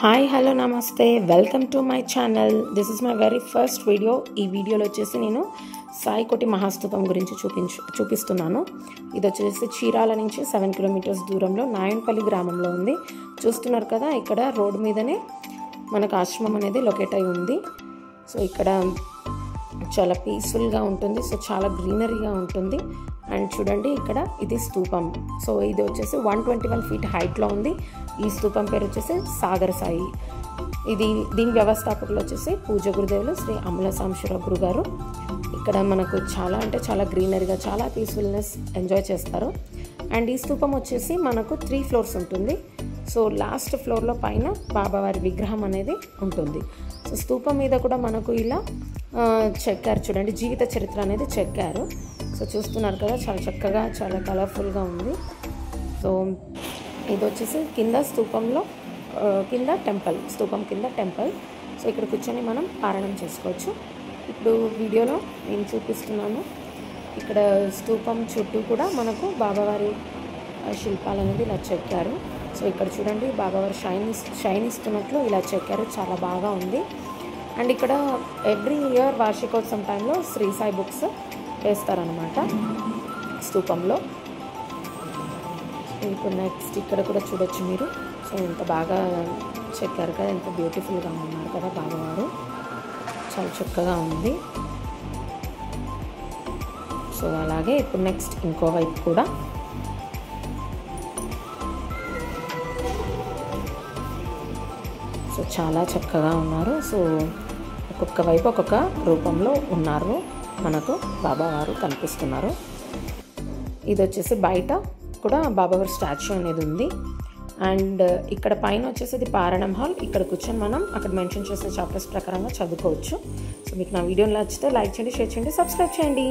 Hi hello నమస్తే welcome to my channel. This is my very first video. ఈ వీడియోలో వచ్చేసి నేను సాయికోటి మహాస్తూపం గురించి చూపిస్తున్నాను. ఇది వచ్చేసి చీరాల నుంచి 7 కిలోమీటర్స్ దూరంలో నాయన్పల్లి గ్రామంలో ఉంది. చూస్తున్నారు కదా, ఇక్కడ రోడ్ మీదనే మనకు ఆశ్రమం అనేది లొకేట్ అయి ఉంది. సో ఇక్కడ చాలా పీస్ఫుల్గా ఉంటుంది. సో చాలా గ్రీనరీగా ఉంటుంది. అండ్ చూడండి, ఇక్కడ ఇది స్తూపం. సో ఇది వచ్చేసి 121 ఫీట్ హైట్లో ఉంది. ఈ స్తూపం పేరు వచ్చేసి సాగర సాయి. దీని వ్యవస్థాపకులు వచ్చేసి పూజ గురుదేవులు శ్రీ అమల సాంబశివర గురు గారు. ఇక్కడ మనకు చాలా అంటే చాలా గ్రీనరీగా, చాలా పీస్ఫుల్నెస్ ఎంజాయ్ చేస్తారు. అండ్ ఈ స్తూపం వచ్చేసి మనకు 3 ఫ్లోర్స్ ఉంటుంది. సో లాస్ట్ ఫ్లోర్లో పైన బాబావారి విగ్రహం అనేది ఉంటుంది. సో స్తూపం మీద కూడా మనకు ఇలా చెక్కారు, చూడండి, జీవిత చరిత్ర అనేది చెక్కారు. సో చూస్తున్నారు కదా, చాలా చక్కగా, చాలా కలర్ఫుల్గా ఉంది. సో ఇది వచ్చేసి కింద స్తూపంలో కింద టెంపుల్, స్తూపం కింద టెంపుల్. సో ఇక్కడ కూర్చొని మనం పారాయణం చేసుకోవచ్చు. ఇప్పుడు వీడియోలో నేను చూపిస్తున్నాను. ఇక్కడ స్తూపం చుట్టూ కూడా మనకు బాబావారి శిల్పాలు అనేది ఇలా చెక్కారు. సో ఇక్కడ చూడండి, బాబావారి షైన్ ఇస్తున్నట్లు ఇలా చెక్కారు, చాలా బాగా ఉంది. అండ్ ఇక్కడ ఎవ్రీ ఇయర్ వార్షికోత్సవం టైంలో శ్రీ సాయి బుక్స్ వేస్తారనమాట స్తూపంలో. ఇప్పుడు నెక్స్ట్ ఇక్కడ కూడా చూడొచ్చు మీరు. సో ఎంత బాగా చెక్కారు కదా, ఎంత బ్యూటిఫుల్గా ఉన్నారు కదా బాబావారు, చాలా చక్కగా ఉంది. సో అలాగే ఇప్పుడు నెక్స్ట్ ఇంకో వైపు కూడా సో చాలా చక్కగా ఉన్నారు. సో ఒక్కొక్క వైపు ఒక్కొక్క రూపంలో ఉన్నారు, మనకు బాబావారు కనిపిస్తున్నారు. ఇది వచ్చేసి బయట కూడా బాబావారి స్టాచ్యూ అనేది ఉంది. అండ్ ఇక్కడ పైన వచ్చేసి ఇది పారాయణం హాల్. ఇక్కడ కూర్చొని మనం అక్కడ మెన్షన్ చేసిన చాప్టర్స్ ప్రకారంగా చదువుకోవచ్చు. సో మీకు నా వీడియో నచ్చితే లైక్ చేయండి, షేర్ చేయండి, సబ్స్క్రైబ్ చేయండి.